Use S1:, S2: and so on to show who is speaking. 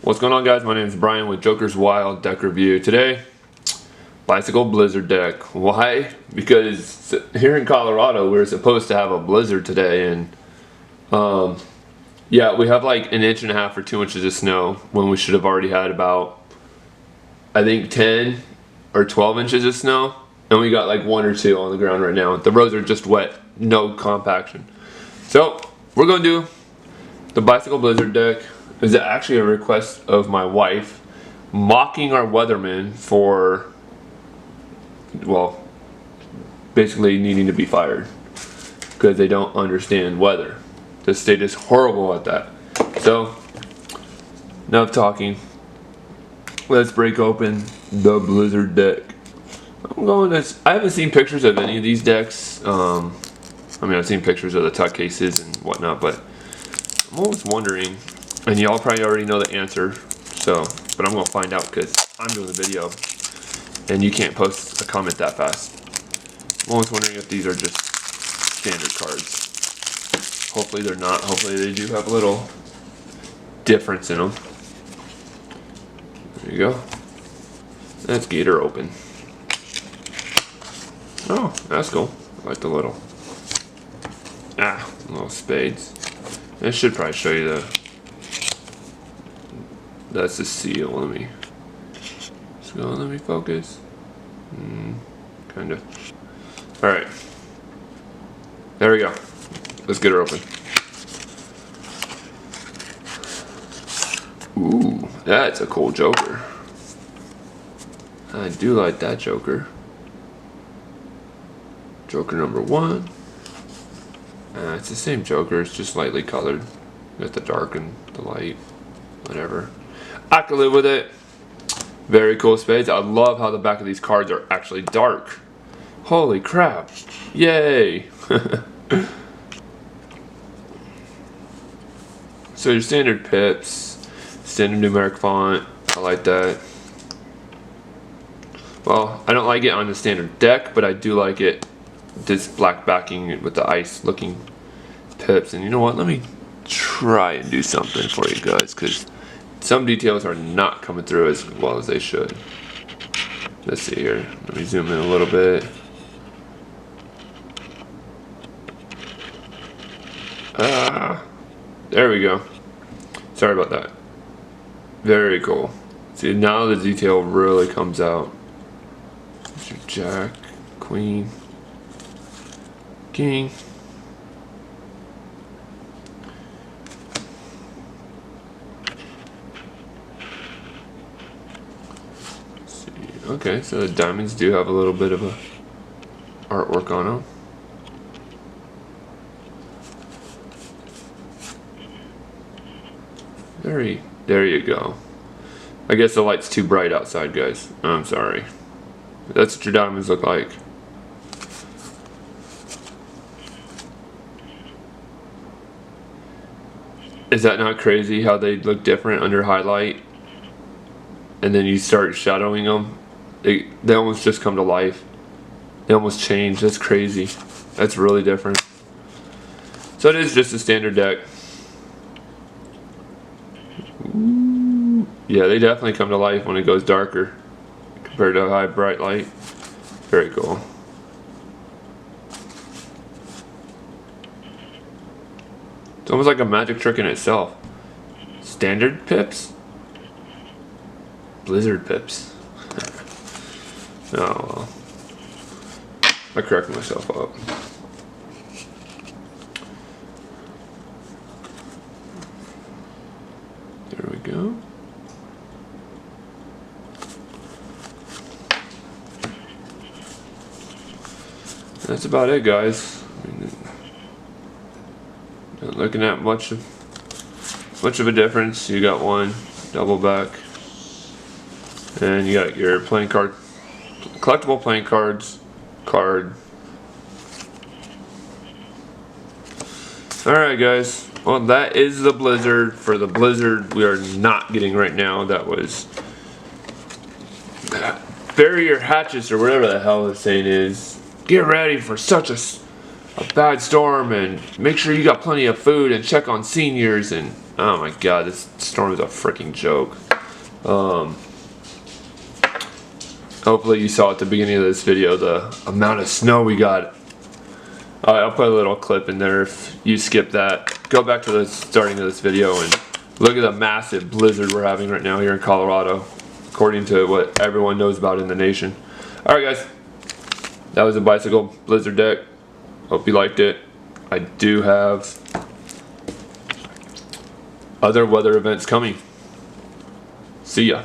S1: What's going on, guys? My name is Brian with Joker's Wild Deck Review. Today, bicycle blizzard deck. Why? Because here in Colorado we're supposed to have a blizzard today, and yeah, we have like an inch and a half or 2 inches of snow when we should have already had about, I think, 10 or 12 inches of snow, and we got like 1 or 2 on the ground right now. The roads are just wet, no compaction. So we're gonna do the bicycle blizzard deck. Is actually a request of my wife, mocking our weathermen for, well, basically needing to be fired because they don't understand weather. The state is horrible at that. So, enough talking. Let's break open the blizzard deck. I haven't seen pictures of any of these decks. I mean, I've seen pictures of the tuck cases and whatnot, but I'm always wondering. And y'all probably already know the answer, but I'm gonna find out because I'm doing the video and you can't post a comment that fast. I'm always wondering if these are just standard cards. Hopefully they're not. Hopefully they do have a little difference in them. There you go. Let's get her open. Oh, that's cool. I like the little spades. It should probably show you the. That's the seal. Let me focus. Kind of. All right. There we go. Let's get her open. Ooh, that's a cool Joker. I do like that Joker. Joker number 1. It's the same Joker. It's just lightly colored. Got the dark and the light. Whatever. I can live with it. Very cool spades. I love how the back of these cards are actually dark. Holy crap. Yay. So your standard pips, standard numeric font. I like that. Well, I don't like it on the standard deck, but I do like it. This black backing with the ice looking pips. And you know what? Let me try and do something for you guys, because some details are not coming through as well as they should. Let's see here. Let me zoom in a little bit. There we go. Sorry about that. Very cool. See, now the detail really comes out. There's your Jack, Queen, King. Okay, so the diamonds do have a little bit of a artwork on them. There you go. I guess the light's too bright outside, guys. I'm sorry. That's what your diamonds look like. Is that not crazy how they look different under highlight? And then you start shadowing them. They almost just come to life. They almost change. That's crazy. That's really different. So it is just a standard deck. Ooh. Yeah, they definitely come to life when it goes darker compared to high bright light. Very cool. It's almost like a magic trick in itself. Standard pips? Blizzard pips. Oh well. I corrected myself up. There we go. That's about it, guys. I mean, not looking at much of a difference. You got one double back. And you got your playing card, collectible playing cards, card. Alright, guys. Well, that is the blizzard. For the blizzard we are not getting right now. That was bury your hatchets or whatever the hell the saying is. Get ready for such a bad storm, and make sure you got plenty of food, and check on seniors, and Oh my god, this storm is a freaking joke. Hopefully you saw at the beginning of this video the amount of snow we got. I'll put a little clip in there if you skip that. Go back to the starting of this video and look at the massive blizzard we're having right now here in Colorado, according to what everyone knows about in the nation. Alright guys, that was a bicycle blizzard deck. Hope you liked it. I do have other weather events coming. See ya.